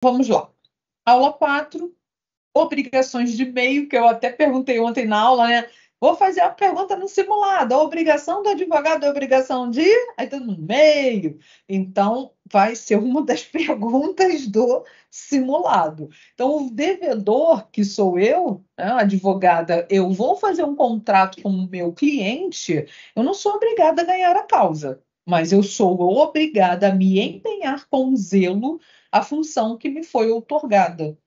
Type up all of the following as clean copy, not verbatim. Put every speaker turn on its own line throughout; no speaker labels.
Vamos lá. Aula 4, obrigações de meio, que eu até perguntei ontem na aula, né? Vou fazer a pergunta no simulado. A obrigação do advogado é a obrigação de... Aí todo mundo, meio. Então, vai ser uma das perguntas do simulado. Então, o devedor, que sou eu, né, advogada, eu vou fazer um contrato com o meu cliente, eu não sou obrigada a ganhar a causa, mas eu sou obrigada a me empenhar com zelo a função que me foi outorgada,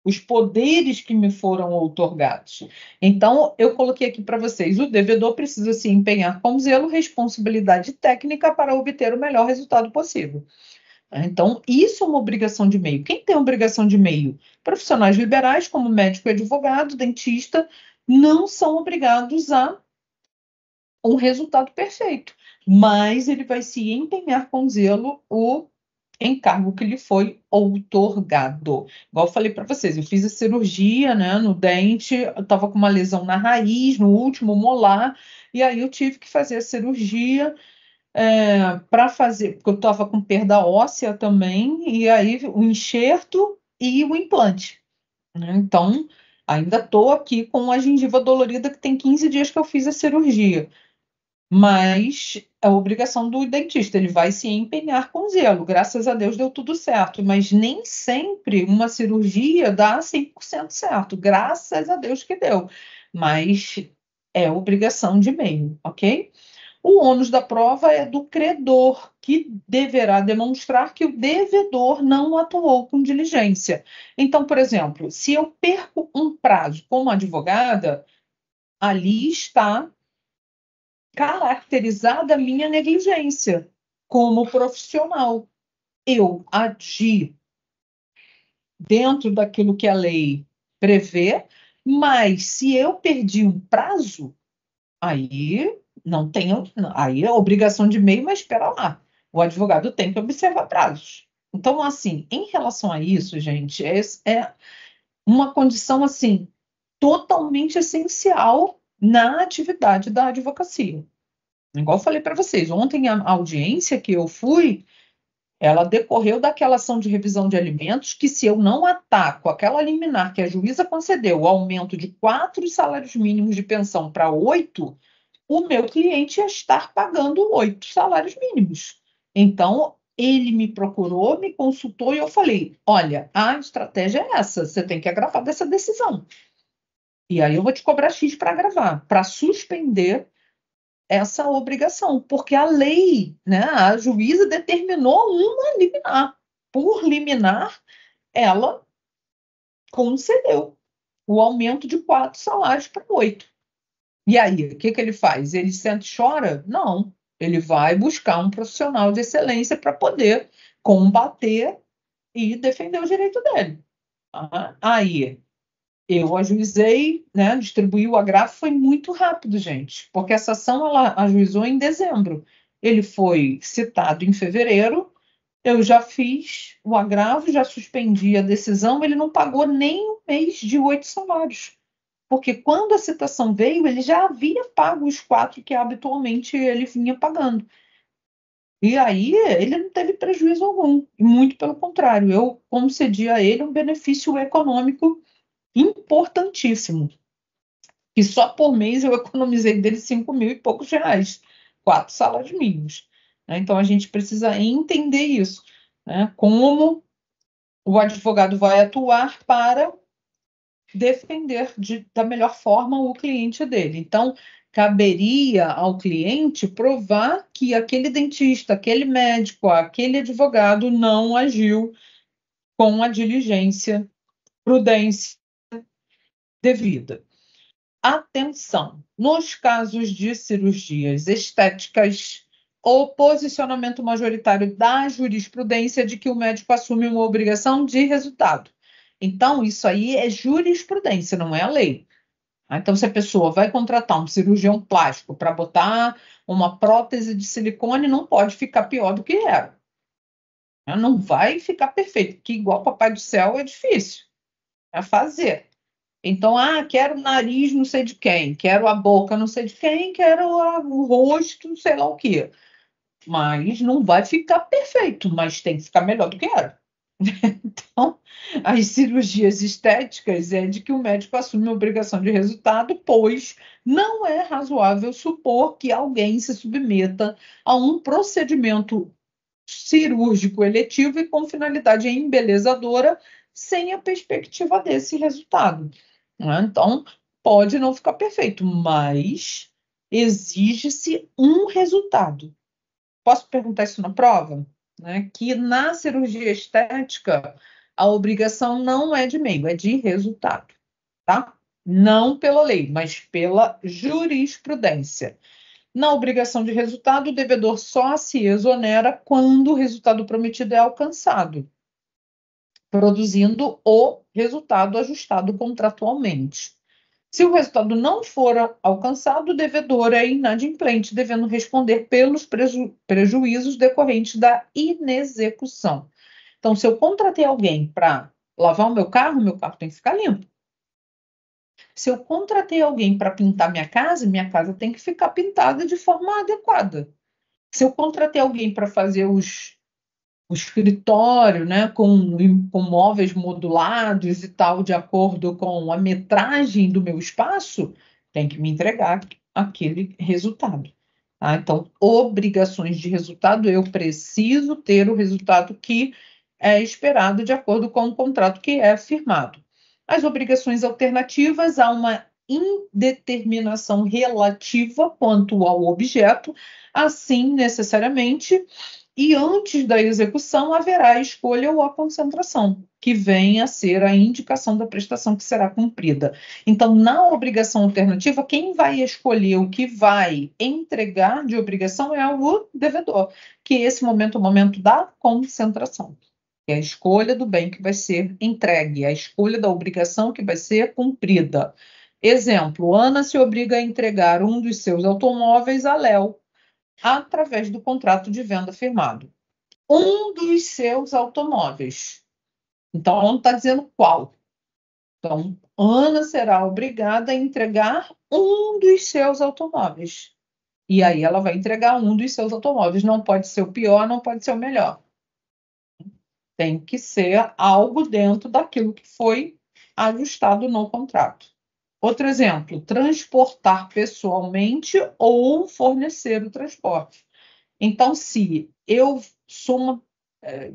os poderes que me foram outorgados. Então, eu coloquei aqui para vocês: o devedor precisa se empenhar com zelo, responsabilidade técnica para obter o melhor resultado possível. Então, isso é uma obrigação de meio. Quem tem obrigação de meio? Profissionais liberais, como médico e advogado, dentista, não são obrigados a um resultado perfeito, mas ele vai se empenhar com zelo o encargo que lhe foi outorgado. Igual eu falei para vocês, eu fiz a cirurgia, né, no dente, eu estava com uma lesão na raiz, no último molar, e aí eu tive que fazer a cirurgia para fazer, porque eu estava com perda óssea também, e aí o enxerto e o implante, né? Então, ainda estou aqui com a gengiva dolorida, que tem 15 dias que eu fiz a cirurgia. Mas é obrigação do dentista, ele vai se empenhar com zelo. Graças a Deus deu tudo certo, mas nem sempre uma cirurgia dá 100% certo. Graças a Deus que deu, mas é obrigação de meio, ok? O ônus da prova é do credor, que deverá demonstrar que o devedor não atuou com diligência. Então, por exemplo, se eu perco um prazo como advogada, ali está caracterizada a minha negligência como profissional. Eu agi dentro daquilo que a lei prevê, mas se eu perdi um prazo, aí não tenho, aí é obrigação de meio, mas espera lá, o advogado tem que observar prazos. Então, assim, em relação a isso, gente, é uma condição assim totalmente essencial na atividade da advocacia. Igual eu falei para vocês, ontem a audiência que eu fui, ela decorreu daquela ação de revisão de alimentos, que se eu não ataco aquela liminar que a juíza concedeu, o aumento de 4 salários mínimos de pensão para 8, o meu cliente ia estar pagando 8 salários mínimos. Então, ele me procurou, me consultou e eu falei: olha, a estratégia é essa, você tem que agravar dessa decisão. E aí eu vou te cobrar X para agravar, para suspender essa obrigação, porque a lei, né, a juíza determinou uma liminar. Por liminar, ela concedeu o aumento de 4 salários para 8. E aí, o que ele faz? Ele senta e chora? Não. Ele vai buscar um profissional de excelência para poder combater e defender o direito dele. Tá? Aí, eu ajuizei, né, distribuí o agravo, foi muito rápido, gente, porque essa ação ela ajuizou em dezembro. Ele foi citado em fevereiro, eu já fiz o agravo, já suspendi a decisão, ele não pagou nem um mês de 8 salários. Porque quando a citação veio, ele já havia pago os 4 que habitualmente ele vinha pagando. E aí ele não teve prejuízo algum, e muito pelo contrário, eu concedi a ele um benefício econômico importantíssimo, que só por mês eu economizei dele 5 mil e poucos reais, 4 salários mínimos. Né? Então a gente precisa entender isso, né? Como o advogado vai atuar para defender da melhor forma o cliente dele. Então, caberia ao cliente provar que aquele dentista, aquele médico, aquele advogado não agiu com a diligência, prudência devida. Atenção! Nos casos de cirurgias estéticas, o posicionamento majoritário da jurisprudência é de que o médico assume uma obrigação de resultado. Então, isso aí é jurisprudência, não é a lei. Então, se a pessoa vai contratar um cirurgião plástico para botar uma prótese de silicone, não pode ficar pior do que era. Não vai ficar perfeito, porque igual Papai do Céu é difícil fazer. Então, quero o nariz não sei de quem, quero a boca não sei de quem, quero o rosto, sei lá o quê. Mas não vai ficar perfeito, mas tem que ficar melhor do que era. Então, as cirurgias estéticas é de que o médico assume a obrigação de resultado, pois não é razoável supor que alguém se submeta a um procedimento cirúrgico eletivo e com finalidade embelezadora sem a perspectiva desse resultado, né? Então, pode não ficar perfeito, mas exige-se um resultado. Posso perguntar isso na prova? Né? Que na cirurgia estética, a obrigação não é de meio, é de resultado, tá? Não pela lei, mas pela jurisprudência. Na obrigação de resultado, o devedor só se exonera quando o resultado prometido é alcançado, produzindo o resultado ajustado contratualmente. Se o resultado não for alcançado, o devedor é inadimplente, devendo responder pelos prejuízos decorrentes da inexecução. Então, se eu contratei alguém para lavar o meu carro tem que ficar limpo. Se eu contratei alguém para pintar minha casa tem que ficar pintada de forma adequada. Se eu contratei alguém para fazer o escritório, né, com móveis modulados e tal, de acordo com a metragem do meu espaço, tem que me entregar aquele resultado. Tá? Então, obrigações de resultado, eu preciso ter o resultado que é esperado de acordo com o contrato que é firmado. As obrigações alternativas, há uma indeterminação relativa quanto ao objeto, assim, necessariamente, e antes da execução haverá a escolha ou a concentração, que vem a ser a indicação da prestação que será cumprida. Então, na obrigação alternativa, quem vai escolher o que vai entregar de obrigação é o devedor, que esse momento é o momento da concentração. É a escolha do bem que vai ser entregue, a escolha da obrigação que vai ser cumprida. Exemplo, Ana se obriga a entregar um dos seus automóveis a Léo, através do contrato de venda firmado. Um dos seus automóveis. Então, não está dizendo qual. Então, Ana será obrigada a entregar um dos seus automóveis. E aí ela vai entregar um dos seus automóveis. Não pode ser o pior, não pode ser o melhor. Tem que ser algo dentro daquilo que foi ajustado no contrato. Outro exemplo, transportar pessoalmente ou fornecer o transporte. Então, se eu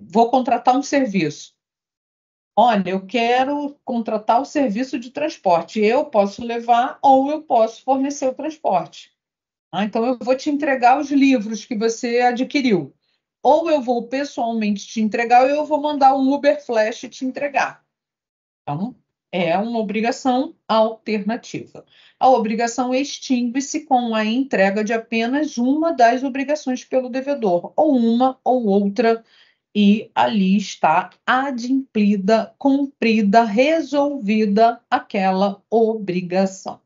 vou contratar um serviço, olha, eu quero contratar o serviço de transporte, eu posso levar ou eu posso fornecer o transporte. Então, eu vou te entregar os livros que você adquiriu. Ou eu vou pessoalmente te entregar, ou eu vou mandar um Uber Flash te entregar. Então, é uma obrigação alternativa. A obrigação extingue-se com a entrega de apenas uma das obrigações pelo devedor, ou uma ou outra, e ali está adimplida, cumprida, resolvida aquela obrigação.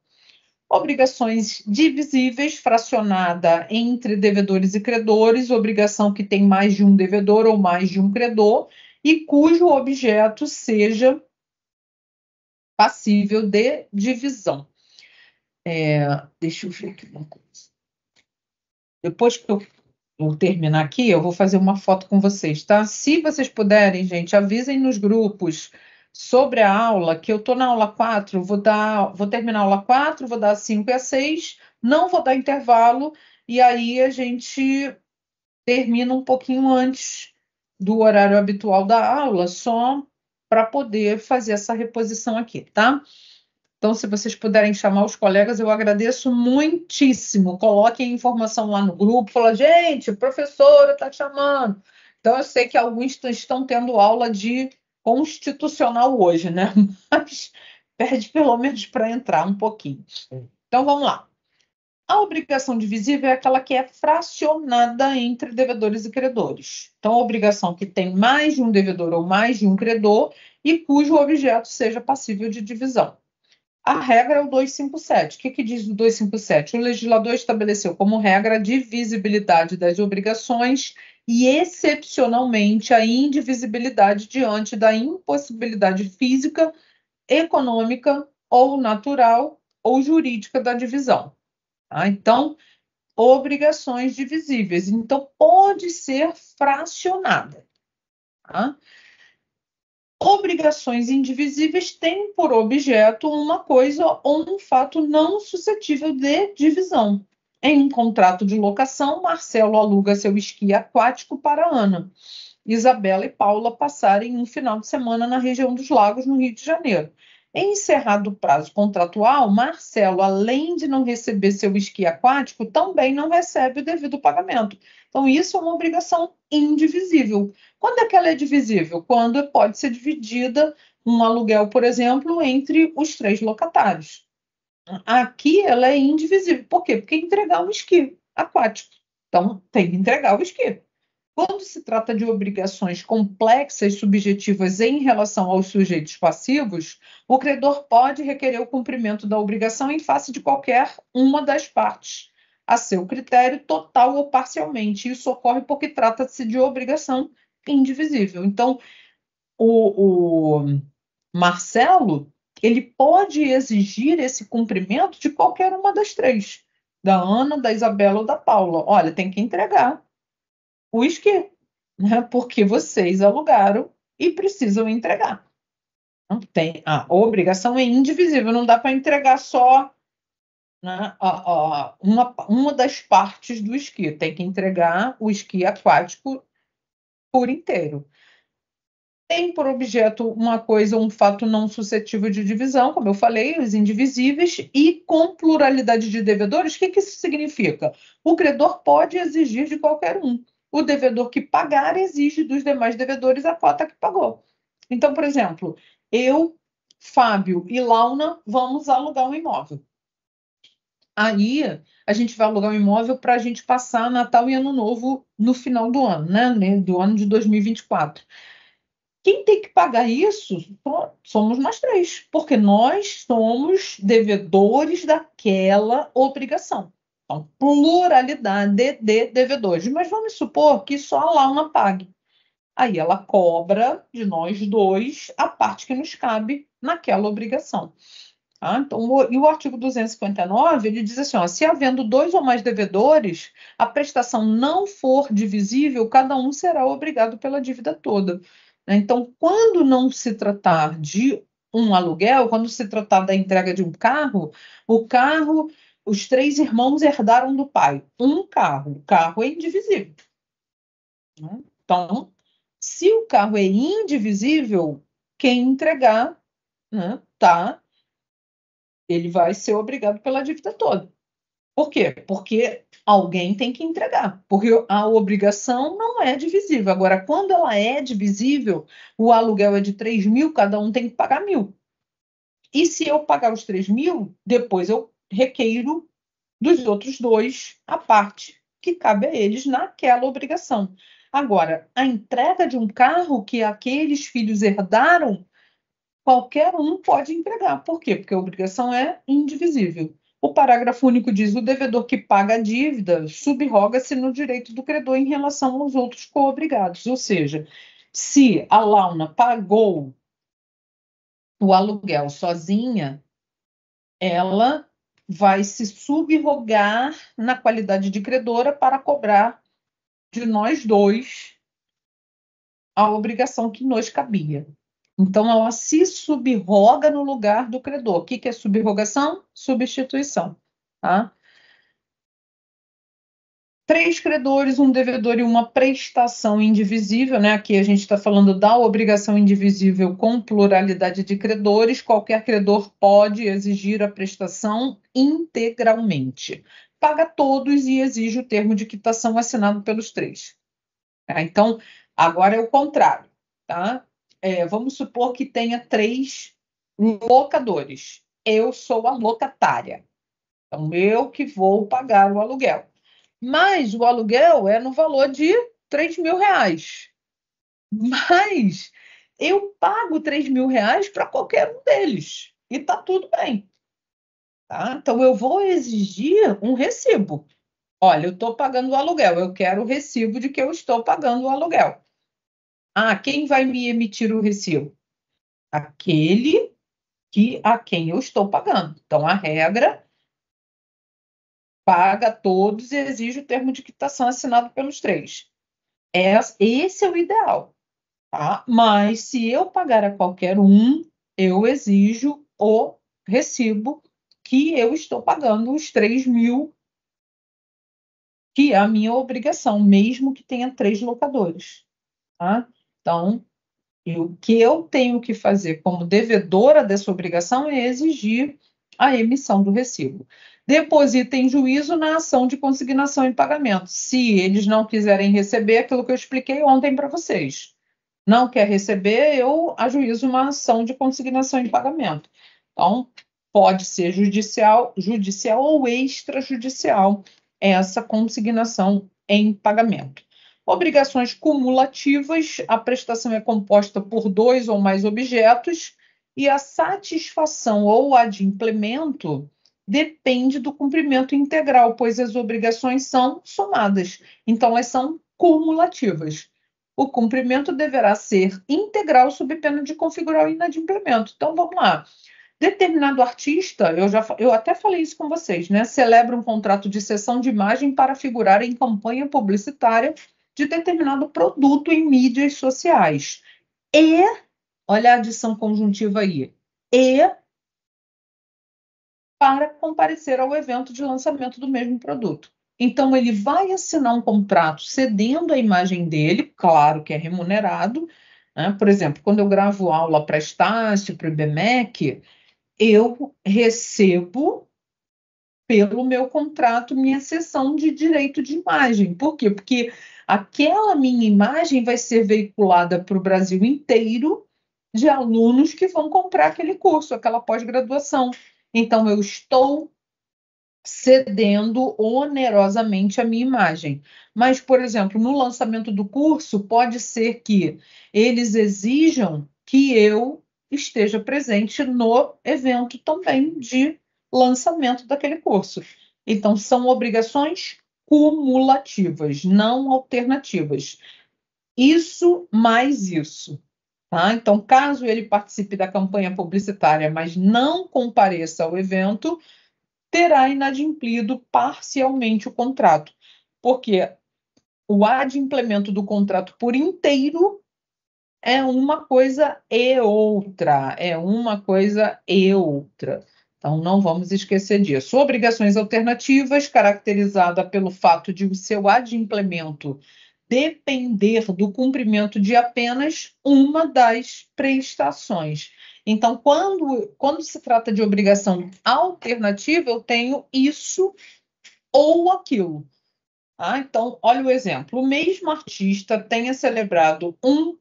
Obrigações divisíveis, fracionada entre devedores e credores, obrigação que tem mais de um devedor ou mais de um credor, e cujo objeto seja passível de divisão. Deixa eu ver aqui uma coisa. Depois que eu terminar aqui, eu vou fazer uma foto com vocês, tá? Se vocês puderem, gente, avisem nos grupos sobre a aula, que eu estou na aula 4, vou terminar a aula 4, vou dar a 5 e a 6, não vou dar intervalo, e aí a gente termina um pouquinho antes do horário habitual da aula, só para poder fazer essa reposição aqui, tá? Então, se vocês puderem chamar os colegas, eu agradeço muitíssimo. Coloquem informação lá no grupo, fala, gente, a professora está chamando. Então, eu sei que alguns estão tendo aula de constitucional hoje, né? Mas pede pelo menos para entrar um pouquinho. Então, vamos lá. A obrigação divisível é aquela que é fracionada entre devedores e credores. Então, a obrigação que tem mais de um devedor ou mais de um credor e cujo objeto seja passível de divisão. A regra é o 257. O que diz o 257? O legislador estabeleceu como regra a divisibilidade das obrigações e, excepcionalmente, a indivisibilidade diante da impossibilidade física, econômica ou natural ou jurídica da divisão. Tá? Então, obrigações divisíveis. Então, pode ser fracionada. Tá? Obrigações indivisíveis têm por objeto uma coisa ou um fato não suscetível de divisão. Em um contrato de locação, Marcelo aluga seu esqui aquático para Ana, Isabela e Paula passarem um final de semana na região dos Lagos, no Rio de Janeiro. Encerrado o prazo contratual, Marcelo, além de não receber seu esqui aquático, também não recebe o devido pagamento. Então, isso é uma obrigação indivisível. Quando é que ela é divisível? Quando pode ser dividida um aluguel, por exemplo, entre os três locatários. Aqui ela é indivisível. Por quê? Porque entregar um esqui aquático. Então, tem que entregar o esqui. Quando se trata de obrigações complexas e subjetivas em relação aos sujeitos passivos, o credor pode requerer o cumprimento da obrigação em face de qualquer uma das partes, a seu critério, total ou parcialmente. Isso ocorre porque trata-se de obrigação indivisível. Então, o Marcelo, ele pode exigir esse cumprimento de qualquer uma das três, da Ana, da Isabela ou da Paula. Olha, tem que entregar o esquema, né? Porque vocês alugaram e precisam entregar. Não tem, a obrigação é indivisível, não dá para entregar só, né, uma das partes do esqui, tem que entregar o esqui aquático por inteiro. Tem por objeto uma coisa, um fato não suscetível de divisão, como eu falei, os indivisíveis, e com pluralidade de devedores. O que isso significa? O credor pode exigir de qualquer um. O devedor que pagar exige dos demais devedores a cota que pagou. Então, por exemplo, eu, Fábio e Launa vamos alugar um imóvel. Aí a gente vai alugar um imóvel para a gente passar Natal e Ano Novo no final do ano, né? Do ano de 2024. Quem tem que pagar isso somos nós três, porque nós somos devedores daquela obrigação. Então, pluralidade de devedores. Mas vamos supor que só a Launa pague. Aí ela cobra de nós dois a parte que nos cabe naquela obrigação. Tá? Então, e o artigo 259, ele diz assim, ó, se havendo dois ou mais devedores, a prestação não for divisível, cada um será obrigado pela dívida toda. Né? Então, quando não se tratar de um aluguel, quando se tratar da entrega de um carro, o carro, os três irmãos herdaram do pai um carro, o carro é indivisível. Né? Então, se o carro é indivisível, quem entregar, né, tá, ele vai ser obrigado pela dívida toda. Por quê? Porque alguém tem que entregar, porque a obrigação não é divisível. Agora, quando ela é divisível, o aluguel é de 3.000, cada um tem que pagar 1.000. E se eu pagar os 3.000, depois eu requeiro dos outros dois a parte que cabe a eles naquela obrigação. Agora, a entrega de um carro que aqueles filhos herdaram, qualquer um pode entregar. Por quê? Porque a obrigação é indivisível. O parágrafo único diz: o devedor que paga a dívida subroga-se no direito do credor em relação aos outros coobrigados. Ou seja, se a Launa pagou o aluguel sozinha, ela vai se subrogar na qualidade de credora para cobrar de nós dois a obrigação que nos cabia. Então, ela se subroga no lugar do credor. O que é subrogação? Substituição. Tá? Três credores, um devedor e uma prestação indivisível, né? Aqui a gente está falando da obrigação indivisível com pluralidade de credores. Qualquer credor pode exigir a prestação integralmente. Paga todos e exige o termo de quitação assinado pelos três. Tá? Então, agora é o contrário, tá? Vamos supor que tenha três locadores. Eu sou a locatária. Então, eu que vou pagar o aluguel. Mas o aluguel é no valor de 3.000 reais. Mas eu pago 3.000 reais para qualquer um deles. E tá tudo bem. Tá? Então, eu vou exigir um recibo. Olha, eu estou pagando o aluguel. Eu quero o recibo de que eu estou pagando o aluguel. Ah, quem vai me emitir o recibo? Aquele a quem eu estou pagando. Então, a regra paga a todos e exige o termo de quitação assinado pelos três. Esse é o ideal. tá? Mas se eu pagar a qualquer um, eu exijo o recibo que eu estou pagando os 3.000, que é a minha obrigação, mesmo que tenha 3 locadores, tá? Então, o que eu tenho que fazer como devedora dessa obrigação é exigir a emissão do recibo. Deposita em juízo na ação de consignação e pagamento. Se eles não quiserem receber aquilo que eu expliquei ontem para vocês, não quer receber, eu ajuizo uma ação de consignação e pagamento. Então, pode ser judicial ou extrajudicial essa consignação em pagamento. Obrigações cumulativas, a prestação é composta por 2 ou mais objetos e a satisfação ou adimplemento depende do cumprimento integral, pois as obrigações são somadas, então elas são cumulativas. O cumprimento deverá ser integral sob pena de configurar o inadimplemento. Então, vamos lá. Determinado artista, eu até falei isso com vocês, né? Celebra um contrato de cessão de imagem para figurar em campanha publicitária de determinado produto em mídias sociais. E, olha a adição conjuntiva aí, e para comparecer ao evento de lançamento do mesmo produto. Então, ele vai assinar um contrato cedendo a imagem dele, claro que é remunerado, né? Por exemplo, quando eu gravo aula para Estácio, para o IBMEC, eu recebo pelo meu contrato minha cessão de direito de imagem. Por quê? Porque aquela minha imagem vai ser veiculada para o Brasil inteiro de alunos que vão comprar aquele curso, aquela pós-graduação. Então, eu estou cedendo onerosamente a minha imagem. Mas, por exemplo, no lançamento do curso, pode ser que eles exijam que eu esteja presente no evento também de lançamento daquele curso. Então, são obrigações cumulativas, não alternativas. Isso mais isso. Tá? Então, caso ele participe da campanha publicitária, mas não compareça ao evento, terá inadimplido parcialmente o contrato, porque o adimplemento do contrato por inteiro é uma coisa e outra, é uma coisa e outra. Então, não vamos esquecer disso. Obrigações alternativas, caracterizada pelo fato de o seu adimplemento depender do cumprimento de apenas uma das prestações. Então, quando se trata de obrigação alternativa, eu tenho isso ou aquilo. Ah, então, olha o exemplo. O mesmo artista tenha celebrado um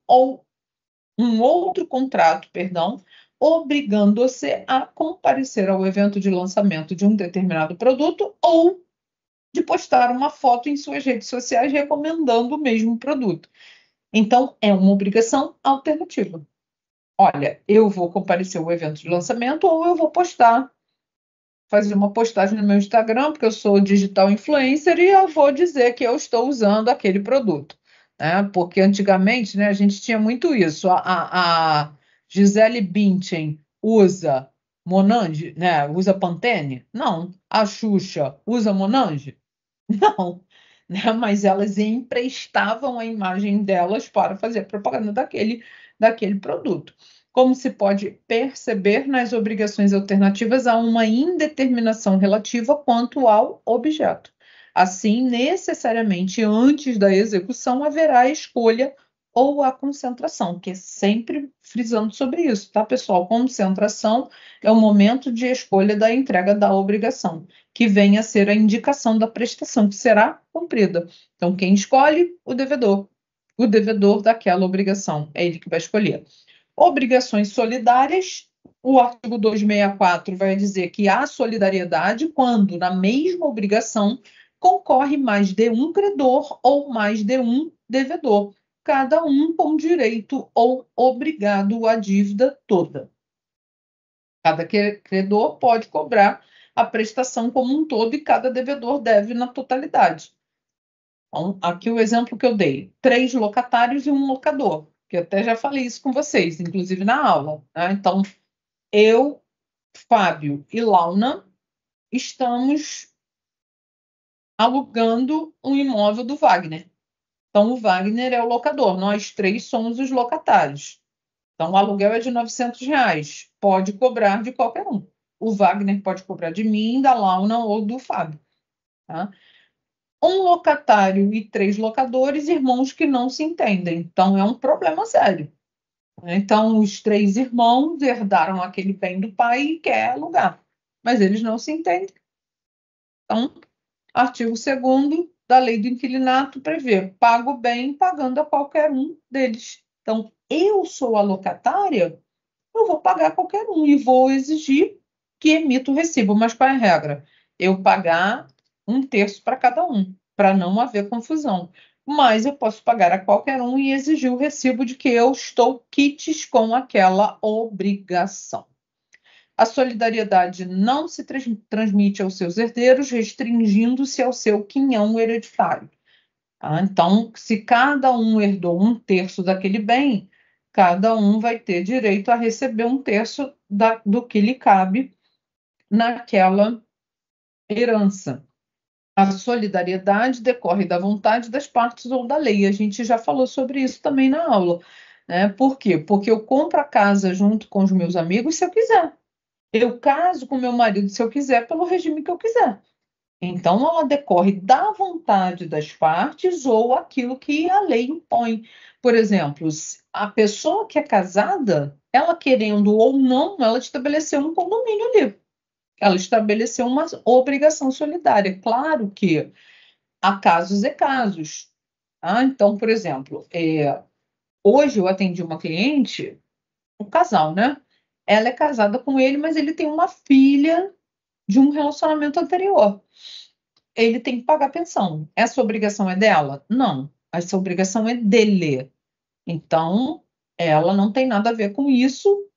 outro contrato, perdão, obrigando você a comparecer ao evento de lançamento de um determinado produto ou de postar uma foto em suas redes sociais recomendando o mesmo produto. Então, é uma obrigação alternativa. Olha, eu vou comparecer ao evento de lançamento ou eu vou fazer uma postagem no meu Instagram, porque eu sou digital influencer e eu vou dizer que eu estou usando aquele produto, né? Porque antigamente, né, a gente tinha muito isso. A Gisele Bündchen usa Monange, né? Usa Pantene? Não. A Xuxa usa Monange? Não, né? Mas elas emprestavam a imagem delas para fazer propaganda daquele produto. Como se pode perceber, nas obrigações alternativas há uma indeterminação relativa quanto ao objeto. Assim, necessariamente, antes da execução, haverá a escolha ou a concentração, que é sempre frisando sobre isso, tá, pessoal? Concentração é o momento de escolha da entrega da obrigação, que venha a ser a indicação da prestação que será cumprida. Então, quem escolhe? O devedor daquela obrigação, é ele que vai escolher. Obrigações solidárias, o artigo 264 vai dizer que há solidariedade quando, na mesma obrigação, concorre mais de um credor ou mais de um devedor, cada um com direito ou obrigado à dívida toda. Cada credor pode cobrar a prestação como um todo e cada devedor deve na totalidade. Então, aqui o exemplo que eu dei: 3 locatários e um locador, que eu até já falei isso com vocês, inclusive na aula, né? Então, eu, Fábio e Launa estamos alugando um imóvel do Wagner. Então, o Wagner é o locador, nós três somos os locatários. Então, o aluguel é de R$ 900, pode cobrar de qualquer um. O Wagner pode cobrar de mim, da Launa ou do Fábio. Tá? Um locatário e três locadores, irmãos que não se entendem. Então, é um problema sério. Então, os três irmãos herdaram aquele bem do pai e quer alugar, mas eles não se entendem. Então, artigo 2º da Lei do Inquilinato prevê: paga o bem pagando a qualquer um deles. Então, eu sou a locatária, eu vou pagar a qualquer um e vou exigir que emita o recibo. Mas qual é a regra? Eu pagar 1/3 para cada um, para não haver confusão. Mas eu posso pagar a qualquer um e exigir o recibo de que eu estou quites com aquela obrigação. A solidariedade não se transmite aos seus herdeiros, restringindo-se ao seu quinhão hereditário. Tá? Então, se cada um herdou 1/3 daquele bem, cada um vai ter direito a receber 1/3 do que lhe cabe naquela herança. A solidariedade decorre da vontade das partes ou da lei. A gente já falou sobre isso também na aula, né? Por quê? Porque eu compro a casa junto com os meus amigos se eu quiser. Eu caso com meu marido se eu quiser, pelo regime que eu quiser. Então, ela decorre da vontade das partes ou aquilo que a lei impõe. Por exemplo, a pessoa que é casada, ela querendo ou não, ela estabeleceu um condomínio ali. Ela estabeleceu uma obrigação solidária. Claro que há casos e casos. Tá? Então, por exemplo, hoje eu atendi uma cliente, um casal, né? Ela é casada com ele, mas ele tem uma filha de um relacionamento anterior. Ele tem que pagar pensão. Essa obrigação é dela? Não. Essa obrigação é dele. Então, ela não tem nada a ver com isso,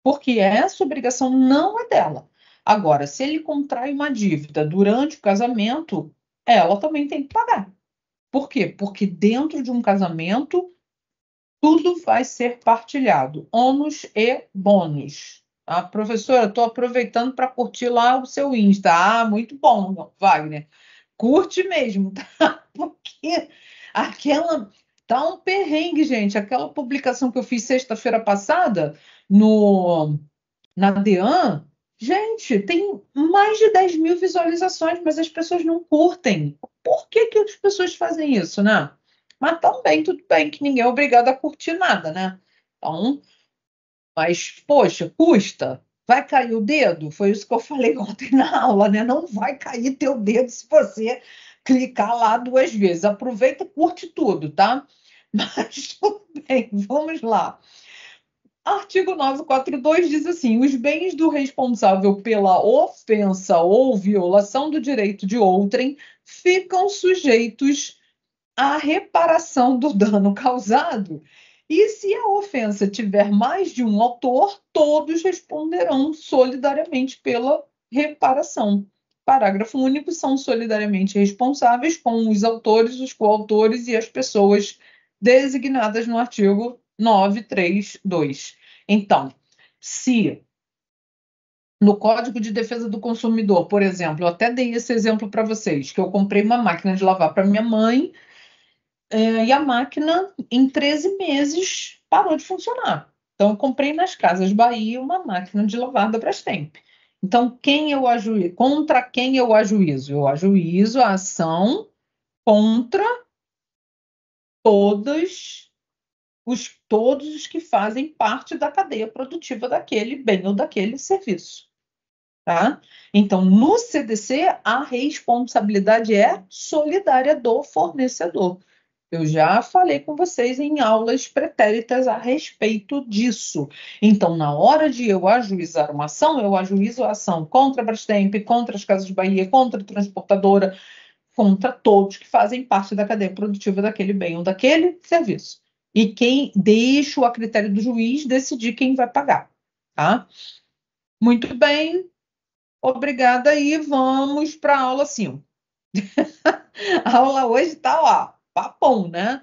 porque essa obrigação não é dela. Agora, se ele contrai uma dívida durante o casamento, ela também tem que pagar. Por quê? Porque dentro de um casamento, tudo vai ser partilhado, ônus e bônus. Tá? Professora, estou aproveitando para curtir lá o seu Insta. Ah, muito bom, Wagner. Curte mesmo, tá? Porque aquela tá um perrengue, gente. Aquela publicação que eu fiz sexta-feira passada no na DEAN, gente, tem mais de 10 mil visualizações, mas as pessoas não curtem. Por que que as pessoas fazem isso, né? Mas também, tudo bem, que ninguém é obrigado a curtir nada, né? Então, mas, poxa, custa. Vai cair o dedo? Foi isso que eu falei ontem na aula, né? Não vai cair teu dedo se você clicar lá 2 vezes. Aproveita e curte tudo, tá? Mas tudo bem, vamos lá. Artigo 942 diz assim: os bens do responsável pela ofensa ou violação do direito de outrem ficam sujeitos à reparação do dano causado. E se a ofensa tiver mais de um autor, todos responderão solidariamente pela reparação. Parágrafo único. São solidariamente responsáveis com os autores, os coautores e as pessoas designadas no artigo 932. Então, se no Código de Defesa do Consumidor, por exemplo, eu até dei esse exemplo para vocês, que eu comprei uma máquina de lavar para minha mãe, e a máquina, em 13 meses, parou de funcionar. Então, eu comprei nas Casas Bahia uma máquina de lavar da Brastemp. Então, contra quem eu ajuizo? Eu ajuizo a ação contra todos os que fazem parte da cadeia produtiva daquele bem ou daquele serviço. Tá? Então, no CDC, a responsabilidade é solidária do fornecedor. Eu já falei com vocês em aulas pretéritas a respeito disso. Então, na hora de eu ajuizar uma ação, eu ajuizo a ação contra a Brastemp, contra as Casas Bahia, contra a transportadora, contra todos que fazem parte da cadeia produtiva daquele bem ou daquele serviço. E quem deixa a critério do juiz decidir quem vai pagar. Tá? Muito bem, obrigada e vamos para a aula 5. A aula hoje está, ó, papão, né?